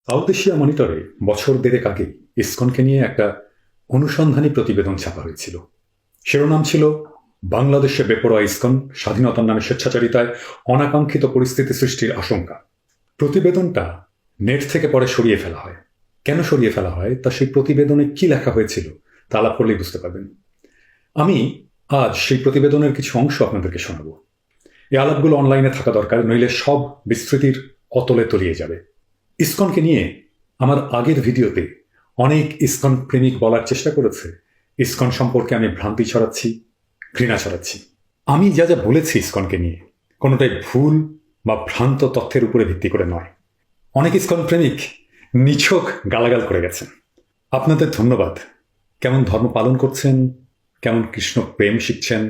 South Asia মনিটরে বছর দেড়েক আগে ইসকনকে নিয়ে একটা অনুসন্ধানী প্রতিবেদন ছাপা হয়েছিল। শিরোনাম ছিল বাংলাদেশে বেপরোয়া ইসকন, স্বাধীনতার নামে স্বেচ্ছাচারিতায় অনাকাঙ্ক্ষিত পরিস্থিতি সৃষ্টির আশঙ্কা। প্রতিবেদনটা নেট থেকে পরে সরিয়ে ফেলা হয়। কেন সরিয়ে ফেলা হয় তা সেই প্রতিবেদনে কি লেখা হয়েছিল তা আলাপ করলেই বুঝতে পারবেন। আমি আজ সেই প্রতিবেদনের কিছু অংশ আপনাদেরকে শোনাব। এই আলাপগুলো অনলাইনে থাকা দরকার, নইলে সব বিস্তৃতির অতলে তলিয়ে যাবে। ইসকনকে নিয়ে আমার আগের ভিডিওতে অনেক ইসকন প্রেমিক বলার চেষ্টা করেছে ইসকন সম্পর্কে আমি ভ্রান্তি ছড়াচ্ছি, ঘৃণা ছড়াচ্ছি। আমি যা যা বলেছি ইসকনকে নিয়ে কোনোটাই ভুল বা ভ্রান্ত তথ্যের উপরে ভিত্তি করে নয়। অনেক ইসকন প্রেমিক নিছক গালাগাল করে গেছেন। আপনাদের ধন্যবাদ। কেমন ধর্ম পালন করছেন, কেমন কৃষ্ণ প্রেম শিখছেন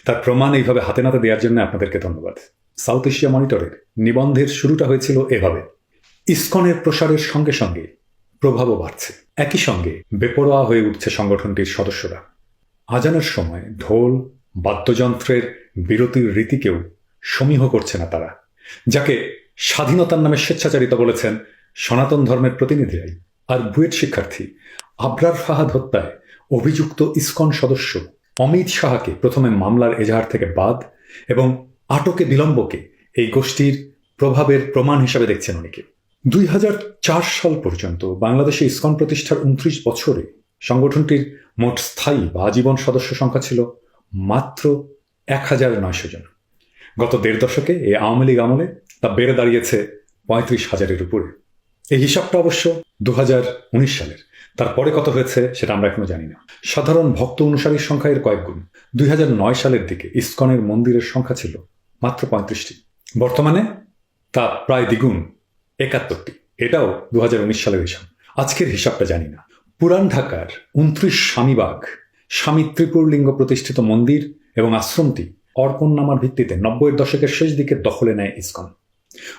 তার প্রমাণ এইভাবে হাতে নাতে দেওয়ার জন্য আপনাদেরকে ধন্যবাদ। সাউথ এশিয়া মনিটরের নিবন্ধের শুরুটা হয়েছিল এভাবে: ইসকনের প্রসারের সঙ্গে সঙ্গে প্রভাবও বাড়ছে, একই সঙ্গে বেপরোয়া হয়ে উঠছে সংগঠনটির সদস্যরা। আজানের সময় ঢোল বাদ্যযন্ত্রের বিরতির রীতিকেও সমীহ করছে না তারা, যাকে স্বাধীনতার নামে স্বেচ্ছাচারিতা বলেছেন সনাতন ধর্মের প্রতিনিধিরাই। আর বুয়েট শিক্ষার্থী আবরার ফাহাদ হত্যায় অভিযুক্ত ইসকন সদস্য অমিত সাহাকে প্রথমে মামলার এজাহার থেকে বাদ এবং আটকে বিলম্বকে এই গোষ্ঠীর প্রভাবের প্রমাণ হিসাবে দেখছেন অনেকে। 2004 সাল পর্যন্ত বাংলাদেশে ইসকন প্রতিষ্ঠার 29 বছরে সংগঠনটির মোট স্থায়ী বা আজীবন সদস্য সংখ্যা ছিল মাত্র 1900 জন। গত দেড় দশকে এই আওয়ামী লীগ আমলে তা বেড়ে দাঁড়িয়েছে 35,000-এর উপরে। এই হিসাবটা অবশ্য 2019 সালের, তারপরে কত হয়েছে সেটা আমরা এখনো জানি না। সাধারণ ভক্ত অনুসারীর সংখ্যা এর কয়েক গুণ। 2009 সালের দিকে ইসকনের মন্দিরের সংখ্যা ছিল মাত্র 35টি, বর্তমানে তা প্রায় দ্বিগুণ, 71টি। এটাও 2019 সালের হিসাব। আজকের হিসাবটা জানি না। পুরান ঢাকার 29 স্বামীবাগ স্বামী ত্রিপুরলিঙ্গ প্রতিষ্ঠিত মন্দির এবং আশ্রমটি অর্পণ নামার ভিত্তিতে 90-এর দশকের শেষ দিকে দখলে নেয় ইসকন।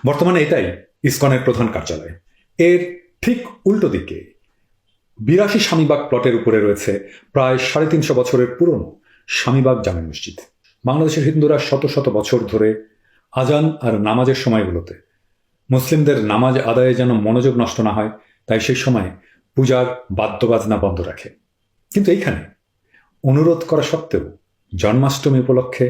বর্তমানে এটাই ইসকনের প্রধান কার্যালয়। এর ঠিক উল্টো দিকে 82 স্বামীবাগ প্লটের উপরে রয়েছে প্রায় 350 বছরের পুরনো স্বামীবাগ জামে মসজিদ। বাংলাদেশের হিন্দুরা শত শত বছর ধরে আজান আর নামাজের সময়গুলোতে মুসলিমদের নামাজ আদায়ে যেন মনোযোগ নষ্ট না হয়, তাই সেই সময় পূজার বাদ্যবাজনা বন্ধ রাখে। কিন্তু এইখানে অনুরোধ করা সত্ত্বেও জন্মাষ্টমী উপলক্ষে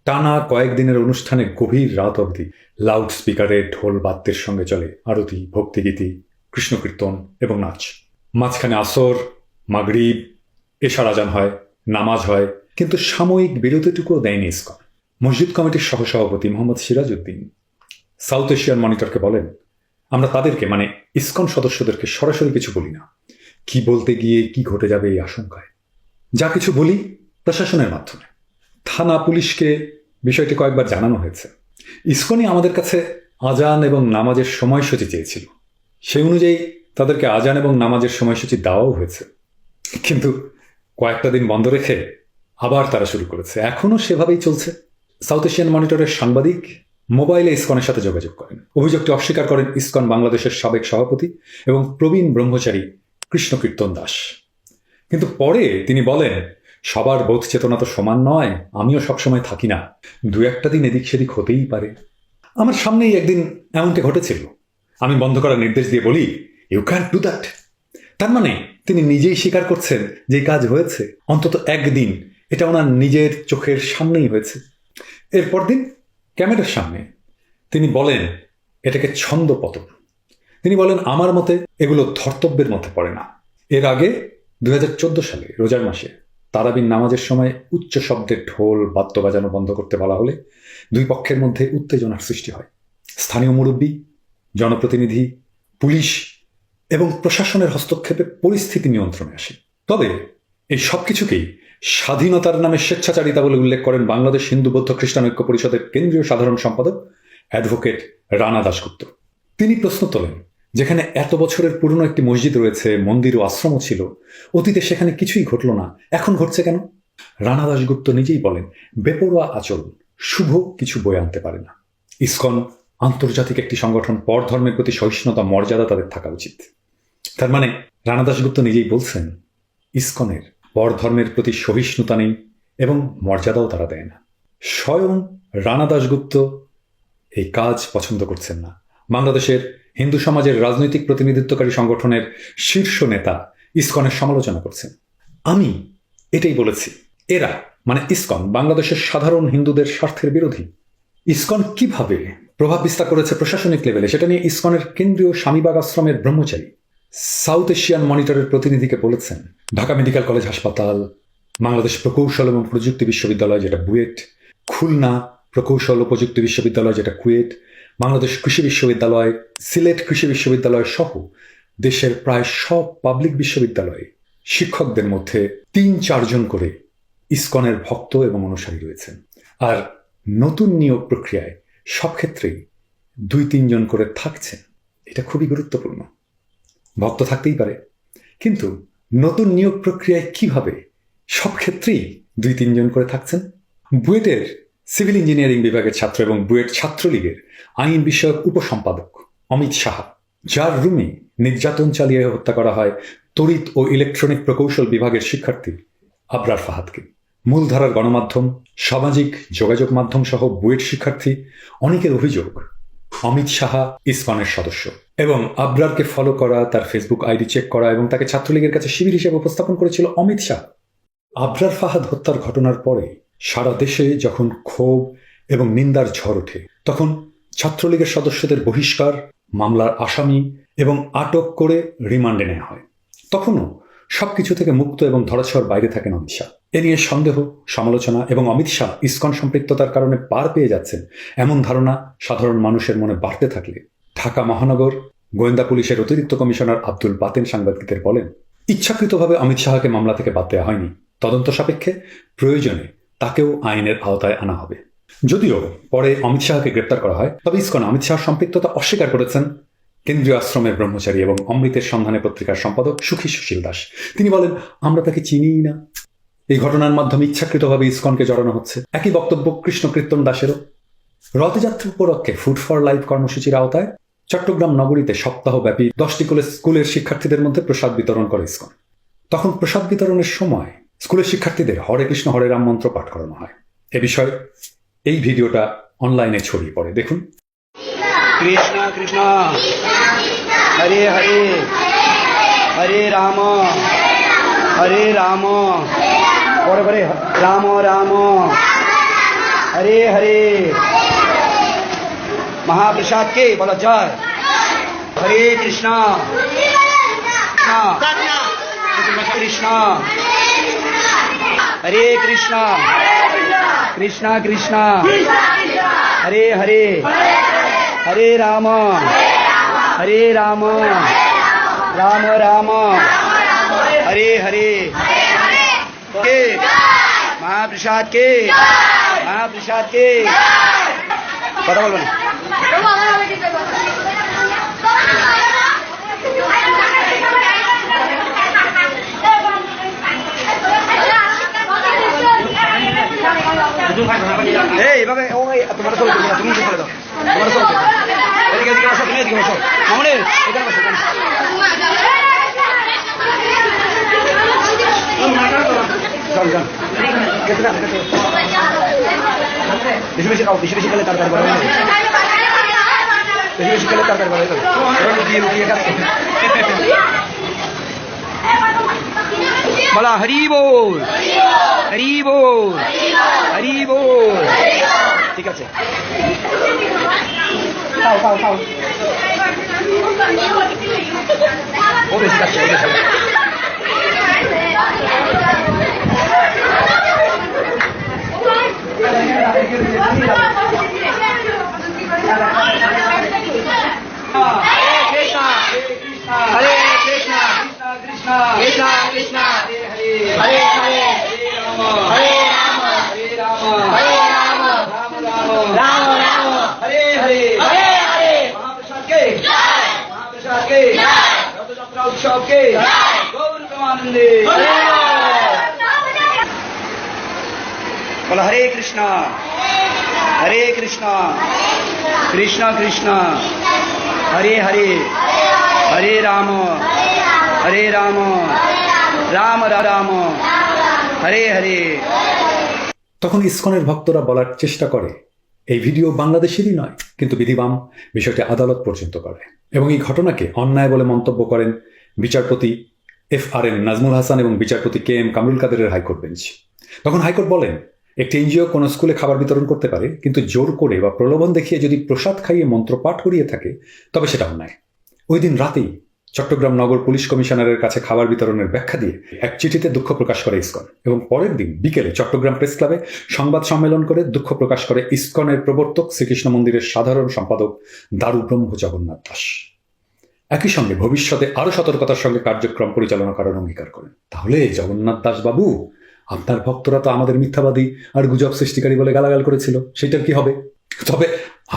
টানা কয়েকদিনের অনুষ্ঠানে গভীর রাত অবধি লাউড স্পিকারে ঢোল বাদ্যের সঙ্গে চলে আরতি, ভক্তিগীতি, কৃষ্ণকীর্তন এবং নাচ। মাঝখানে আসর, মাগরিব, এশার আজান হয়, নামাজ হয়, কিন্তু সাময়িক বিরতিটুকুও দেয়নি ইসকন। মসজিদ কমিটির সহসভাপতি মোহাম্মদ সিরাজউদ্দিন সাউথ এশিয়ান মনিটরকে বলেন, আমরা তাদেরকে মানে ইসকন সদস্যদেরকে সরাসরি কিছু বলি না, কি বলতে গিয়ে কি ঘটে যাবে এই আশঙ্কায়। যা কিছু বলি প্রশাসনের মাধ্যমে। থানা পুলিশকে বিষয়টি কয়েকবার জানানো হয়েছে। ইসকনই আমাদের কাছে আজান এবং নামাজের সময়সূচি চেয়েছিল, সেই অনুযায়ী তাদেরকে আজান এবং নামাজের সময়সূচি দেওয়াও হয়েছে, কিন্তু কয়েকটা দিন বন্ধ রেখে আবার তারা শুরু করেছে। এখনও সেভাবেই চলছে। সাউথ এশিয়ান মনিটরের সাংবাদিক মোবাইলে ইসকনের সাথে যোগাযোগ করেন। অভিযোগটি অস্বীকার করেন ইসকন বাংলাদেশের সাবেক সভাপতি এবং প্রবীণ ব্রহ্মচারী কৃষ্ণকীর্তন দাস। কিন্তু পরে তিনি বলেন, সবার বোধ চেতনা তো সমান নয়, আমিও সবসময় থাকি না, দু একটা দিন এদিক সেদিক হতেই পারে। আমার সামনেই একদিন এমনটি ঘটেছিল। আমি বন্ধ করার নির্দেশ দিয়ে বলি, ইউ ক্যান্ট ডু দ্যাট। তার মানে তিনি নিজেই স্বীকার করছেন যে কাজ হয়েছে, অন্তত একদিন এটা ওনার নিজের চোখের সামনেই হয়েছে। এরপর দিন ক্যামেরার সামনে তিনি বলেন এটাকে ছন্দপতন। তিনি বলেন, আমার মতে এগুলো ধর্তব্যের মধ্যে পড়ে না। এর আগে 2014 সালে রোজার মাসে তারাবির নামাজের সময় উচ্চ শব্দের ঢোল বাদ্য বাজানো বন্ধ করতে বলা হলে দুই পক্ষের মধ্যে উত্তেজনার সৃষ্টি হয়। স্থানীয় মুরব্বী, জনপ্রতিনিধি, পুলিশ এবং প্রশাসনের হস্তক্ষেপে পরিস্থিতি নিয়ন্ত্রণে আসে। তবে এই সব কিছুকেই স্বাধীনতার নামে স্বেচ্ছাচারিতা বলে উল্লেখ করেন বাংলাদেশ হিন্দু বৌদ্ধ খ্রিস্টান ঐক্য পরিষদের কেন্দ্রীয় সাধারণ সম্পাদক অ্যাডভোকেট রানা দাশগুপ্ত। তিনি প্রশ্ন তোলেন, যেখানে এত বছরের পুরনো একটি মসজিদ রয়েছে, মন্দির ও আশ্রমও ছিল, অতীতে সেখানে কিছুই ঘটল না, এখন ঘটছে কেন? রানা দাশগুপ্ত নিজেই বলেন, বেপরোয়া আচরণ শুভ কিছু বয়ে আনতে পারে না। ইসকন আন্তর্জাতিক একটি সংগঠন, পর ধর্মের প্রতি সহিষ্ণুতা মর্যাদা তাদের থাকা উচিত। তার মানে রানা দাশগুপ্ত নিজেই বলছেন ইসকনের পর ধর্মের প্রতি সহিষ্ণুতা নেই এবং মর্যাদাও তারা দেয় না। স্বয়ং রানা দাশগুপ্ত এই কাজ পছন্দ করছেন না। বাংলাদেশের হিন্দু সমাজের রাজনৈতিক প্রতিনিধিত্বকারী সংগঠনের শীর্ষ নেতা ইসকনের সমালোচনা করছেন। আমি এটাই বলেছি, এরা মানে ইসকন বাংলাদেশের সাধারণ হিন্দুদের স্বার্থের বিরোধী। ইসকন কিভাবে প্রভাব বিস্তার করেছে প্রশাসনিক লেভেলে সেটা নিয়ে ইসকনের কেন্দ্রীয় স্বামীবাগ আশ্রমের ব্রহ্মচারী সাউথ এশিয়ান মনিটরের প্রতিনিধিকে বলেছেন, ঢাকা মেডিকেল কলেজ হাসপাতাল, বাংলাদেশ প্রকৌশল এবং প্রযুক্তি বিশ্ববিদ্যালয় যেটা বুয়েট, খুলনা প্রকৌশল ও প্রযুক্তি বিশ্ববিদ্যালয় যেটা কুয়েট, বাংলাদেশ কৃষি বিশ্ববিদ্যালয়, সিলেট কৃষি বিশ্ববিদ্যালয় সহ দেশের প্রায় সব পাবলিক বিশ্ববিদ্যালয়ে শিক্ষকদের মধ্যে ৩-৪ জন করে ইসকনের ভক্ত এবং অনুসারী রয়েছেন। আর নতুন নিয়োগ প্রক্রিয়ায় সব ক্ষেত্রেই ২-৩ জন করে থাকছেন। এটা খুবই গুরুত্বপূর্ণ। ভক্ত থাকতেই পারে, কিন্তু নতুন নিয়োগ প্রক্রিয়ায় কিভাবে সব ক্ষেত্রেই ২-৩ জন করে থাকছেন? বুয়েটের সিভিল ইঞ্জিনিয়ারিং বিভাগের ছাত্র এবং বুয়েট ছাত্রলীগের আইন বিষয়ক উপসম্পাদক অমিত সাহা, যার রুমে নির্যাতন চালিয়ে হত্যা করা হয় তড়িৎ ও ইলেকট্রনিক প্রকৌশল বিভাগের শিক্ষার্থী আবরার ফাহাদকে, মূলধারার গণমাধ্যম, সামাজিক যোগাযোগ মাধ্যম সহ বুয়েট শিক্ষার্থী অনেকের অভিযোগ অমিত সাহা ইসকনের সদস্য এবং আবরারকে ফলো করা, তার ফেসবুক আইডি চেক করা এবং তাকে ছাত্রলীগের কাছে শিবির হিসেবে উপস্থাপন করেছিল অমিত শাহ। আবরার ফাহাদ হত্যার ঘটনার পরে সারা দেশে যখন ক্ষোভ এবং নিন্দার ঝড় ওঠে, তখন ছাত্রলীগের সদস্যদের বহিষ্কার, মামলার আসামি এবং আটক করে রিমান্ডে নেওয়া হয়। তখনও সবকিছু থেকে মুক্ত এবং ধরাছোঁয়ার বাইরে থাকেন অমিত শাহ। এ নিয়ে সন্দেহ, সমালোচনা এবং অমিত শাহ ইসকন সম্পৃক্ততার কারণে পার পেয়ে যাচ্ছেন এমন ধারণা সাধারণ মানুষের মনে বাড়তে থাকলে ঢাকা মহানগর গোয়েন্দা পুলিশের অতিরিক্ত কমিশনার আব্দুল বাতেন সাংবাদিকদের বলেন, ইচ্ছাকৃতভাবে অমিত শাহকে মামলা থেকে বাদ দেওয়া হয়নি। তদন্ত সাপেক্ষে প্রয়োজনে তাকেও আইনের আওতায় আনা হবে। যদিও পরে অমিত শাহকে গ্রেপ্তার করা হয়, তবে ইসকন অমিত শাহর সম্পৃক্ততা অস্বীকার করেছেন কেন্দ্রীয় আশ্রমের ব্রহ্মচারী এবং অমৃতের সন্ধানে পত্রিকার সম্পাদক সুখী সুশীল দাস। তিনি বলেন, আমরা তাকে চিনিই না। এই ঘটনার মাধ্যমে ইচ্ছাকৃতভাবে ইসকনকে জড়ানো হচ্ছে। একই বক্তব্য কৃষ্ণ কীর্তন দাসেরও। রথযাত্রা উপলক্ষে ফুড ফর লাইফ কর্মসূচির আওতায় চট্টগ্রাম নগরীতে সপ্তাহব্যাপী 10টি স্কুলের শিক্ষার্থীদের মধ্যে প্রসাদ বিতরণ করে ইসকন। তখন প্রসাদ বিতরণের সময় স্কুলের শিক্ষার্থীদের হরে কৃষ্ণ হরে রাম মন্ত্র পাঠ করানো হয়। এ বিষয়ে এই ভিডিওটা অনলাইনে ছড়িয়ে পড়ে, দেখুন। কৃষ্ণ কৃষ্ণ হরে হরে হরে রাম পরে পরে রাম রাম হরে হরে। महाप्रसाद के बोला जय। हरे कृष्णा कृष्णा हरे कृष्णा कृष्णा कृष्णा हरे हरे हरे राम राम राम हरे हरे के महाप्रसाद के কথা বলবেন। এইভাবে তোমরা চলো, তুমি চলে দাও, তোমরা চলো, এদিকে এদিকে বসো, তুমি এদিকে বসো, মামনি এখানে বসো, চল চল বেশি বেশি খাও, বেশি বেশি খেলে তাড়াতাড়ি বড় হয়ে যাবে, বেশি বেশি খেলে তাড়াতাড়ি বড় হয়ে যাবে। লুকিয়ে লুকিয়ে খাচ্ছে। বলা হরি বল, হরি বল, হরি বল। ঠিক আছে, খাও খাও খাও। ও বেশি খাচ্ছে, ও বেশি। हरे कृष्णा कृष्णा कृष्णा कृष्णा हरे हरे हरे हरे राम हरे राम हरे राम राम राम राम हरे हरे हरे हरे। महाप्रसाद के रथयात्रा उत्सव के गौर प्रेमानंदे बोला हरे कृष्णा कृष्णा कृष्णा हरे हरे हरे राम राम राम हरे हरे। তখন ইসকনের ভক্তরা বলার চেষ্টা করে, এই ভিডিও বাংলাদেশেরই নয়, কিন্তু বিধিবাম বিষয়টি আদালত পর্যন্ত করে এবং এই ঘটনাকে অন্যায় বলে মন্তব্য করেন বিচারপতি FRN নাজমুল হাসান এবং বিচারপতি KM কামরুল কাদেরের হাইকোর্ট বেঞ্চ। তখন হাইকোর্ট বলেন, একটি এনজিও কোনো স্কুলে খাবার বিতরণ করতে পারে, কিন্তু জোর করে বা প্রলোভন দেখিয়ে যদি প্রসাদ খাইয়ে মন্ত্রপাঠ করিয়ে থাকে তবে সেটা অন্যায়। ওই দিন রাতেই চট্টগ্রাম নগর পুলিশ কমিশনারের কাছে খাবার বিতরণের ব্যাখ্যা দিয়ে এক চিঠিতে দুঃখ প্রকাশ করে ইসকন এবং পরের দিন বিকেলে চট্টগ্রাম প্রেস ক্লাবে সংবাদ সম্মেলন করে দুঃখ প্রকাশ করে ইসকনের প্রবর্তক শ্রীকৃষ্ণ মন্দিরের সাধারণ সম্পাদক দারুব্রহ্ম জগন্নাথ দাস। একই সঙ্গে ভবিষ্যতে আরো সতর্কতার সঙ্গে কার্যক্রম পরিচালনা করার অঙ্গীকার করেন। তাহলে জগন্নাথ দাস বাবু, আপনার ভক্তরা তো আমাদের মিথ্যাবাদী আর গুজব সৃষ্টিকারী বলে গালাগাল করেছিল, সেটার কি হবে? তবে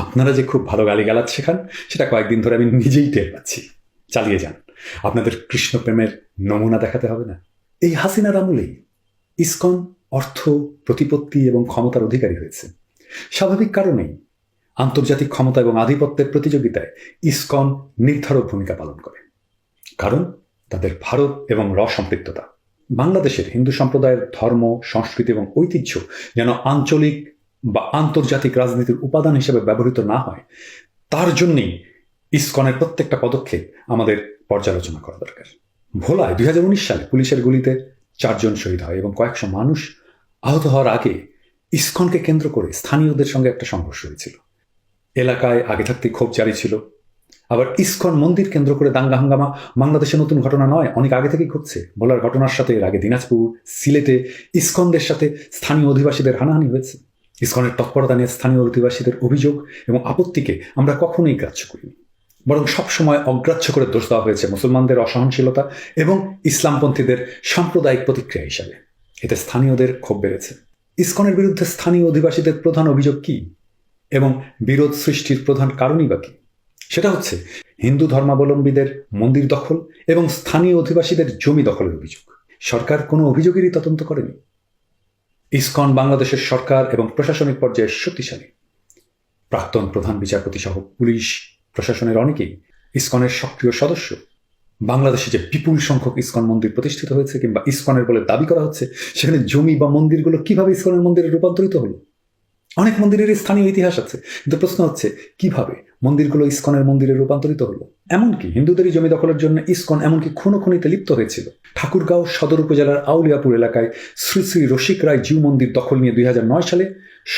আপনারা যে খুব ভালো গালিগালাজ শেখান সেটা কয়েকদিন ধরে আমি নিজেই টের পাচ্ছি। চালিয়ে যান, আপনাদের কৃষ্ণ প্রেমের নমুনা দেখাতে হবে না। এই হাসিনার আমলেই ইসকন অর্থ, প্রতিপত্তি এবং ক্ষমতার অধিকারী হয়েছে। স্বাভাবিক কারণেই আন্তর্জাতিক ক্ষমতা এবং আধিপত্যের প্রতিযোগিতায় ইসকন নির্ধারক ভূমিকা পালন করে, কারণ তাদের ভারত এবং সম্পৃক্ততা। বাংলাদেশের হিন্দু সম্প্রদায়ের ধর্ম, সংস্কৃতি এবং ঐতিহ্য যেন আঞ্চলিক বা আন্তর্জাতিক রাজনীতির উপাদান হিসেবে ব্যবহৃত না হয়, তার জন্যই ইসকনের প্রত্যেকটা পদক্ষেপ আমাদের পর্যালোচনা করা দরকার। ভোলায় 2019 সালে পুলিশের গুলিতে 4 জন শহীদ হয় এবং কয়েকশো মানুষ আহত হওয়ার আগে ইসকনকে কেন্দ্র করে স্থানীয়দের সঙ্গে একটা সংঘর্ষ হয়েছিল। এলাকায় আগে থাকতেই ক্ষোভ জারি ছিল। আবার ইসকন মন্দির কেন্দ্র করে দাঙ্গা হাঙ্গামা বাংলাদেশে নতুন ঘটনা নয়, অনেক আগে থেকেই ঘটছে। ভোলার ঘটনার সাথে এর আগে দিনাজপুর, সিলেটে ইসকনদের সাথে স্থানীয় অধিবাসীদের হানাহানি হয়েছে। ইসকনের তৎপরতা নিয়ে স্থানীয় অধিবাসীদের অভিযোগ এবং আপত্তিকে আমরা কখনোই গ্রাহ্য করিনি, বরং সবসময় অগ্রাহ্য করে দোষ দেওয়া হয়েছে মুসলমানদের অসহনশীলতা এবং ইসলামপন্থীদের সাম্প্রদায়িক প্রতিক্রিয়া হিসাবে। এতে স্থানীয়দের ক্ষোভ বেড়েছে। ইসকনের বিরুদ্ধে স্থানীয় অধিবাসীদের প্রধান অভিযোগ কি এবং বিরোধ সৃষ্টির প্রধান কারণই বা কি? সেটা হচ্ছে হিন্দু ধর্মাবলম্বীদের মন্দির দখল এবং স্থানীয় অধিবাসীদের জমি দখলের অভিযোগ। সরকার কোনো অভিযোগেরই তদন্ত করেনি। ইসকন বাংলাদেশের সরকার এবং প্রশাসনিক পর্যায়ে শক্তিশালী। প্রাক্তন প্রধান বিচারপতি সহ পুলিশ প্রশাসনের অনেকেই ইসকনের সক্রিয় সদস্য। বাংলাদেশে যে বিপুল সংখ্যক ইসকন মন্দির প্রতিষ্ঠিত হয়েছে কিংবা ইসকনের বলে দাবি করা হচ্ছে, সেখানে জমি বা মন্দিরগুলো কিভাবে ইসকনের মন্দিরে রূপান্তরিত হলো? অনেক মন্দিরের স্থানীয় ইতিহাস আছে, কিন্তু প্রশ্ন হচ্ছে কিভাবে মন্দিরগুলো ইসকনের মন্দিরে রূপান্তরিত হলো? এমনকি হিন্দুদেরই জমি দখলের জন্য ইসকন এমনকি খুনোখুনিতে লিপ্ত হয়েছিল। ঠাকুরগাঁও সদর উপজেলার আউলিয়াপুর এলাকায় শ্রী শ্রী রসিক রায় জিউ মন্দির দখল নিয়ে 2009 সালে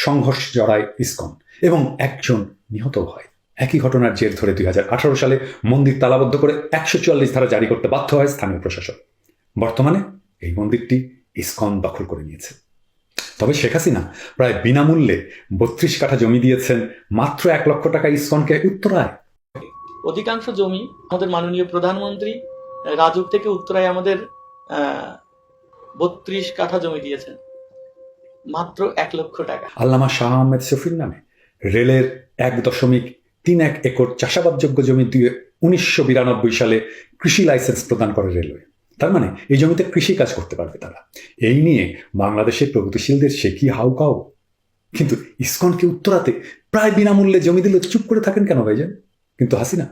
সংঘর্ষ জড়ায় ইসকন এবং 1 জন নিহত হয়। একই ঘটনার জের ধরে 2018 সালে মন্দির তালাবদ্ধ করে 144 ধারা জারি করতে বাধ্য হয় স্থানীয় প্রশাসন। বর্তমানে এই মন্দিরটি ইসকন দখল করে নিয়েছে। তবে শেখ হাসিনা প্রায় বিনামূল্যে 32 কাঠা জমি দিয়েছেন মাত্র 1 লক্ষ টাকা ইসকনকে উত্তরায়। অধিকাংশ জমি আমাদের মাননীয় প্রধানমন্ত্রী রাজুক থেকে উত্তরায় আমাদের 32 কাঠা জমি দিয়েছেন মাত্র 1 লক্ষ টাকা। আল্লামা শাহ আহমেদ শফির নামে রেলের 1.31 একর চাষাবাদযোগ্য জমি দিয়ে 1992 সালে কৃষি লাইসেন্স প্রদান করে রেলওয়ে। তার মানে এই জমিতে কৃষি কাজ করতে পারবে তারা। এই নিয়ে বাংলাদেশের প্রগতিশীলদের সে কি হাউকাও। কিন্তু ইসকনকে উত্তরাতে প্রায় বিনামূল্যে জমি দিলে চুপ করে থাকেন কেন ভাইজান? কিন্তু হাসিনা,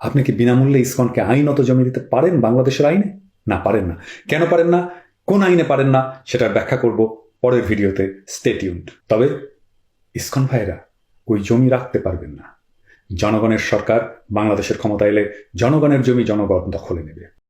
আপনি কি বিনামূল্যে ইসকনকে আইনত জমি দিতে পারেন বাংলাদেশের আইনে? না, পারেন না। কেন পারেন না, কোন আইনে পারেন না, সেটার ব্যাখ্যা করব পরের ভিডিওতে। Stay tuned. তবে ইসকন ভাইরা ওই জমি রাখতে পারবেন না। জনগণের সরকার বাংলাদেশের ক্ষমতা এলে জনগণের জমি জনগণ দখলে নেবে।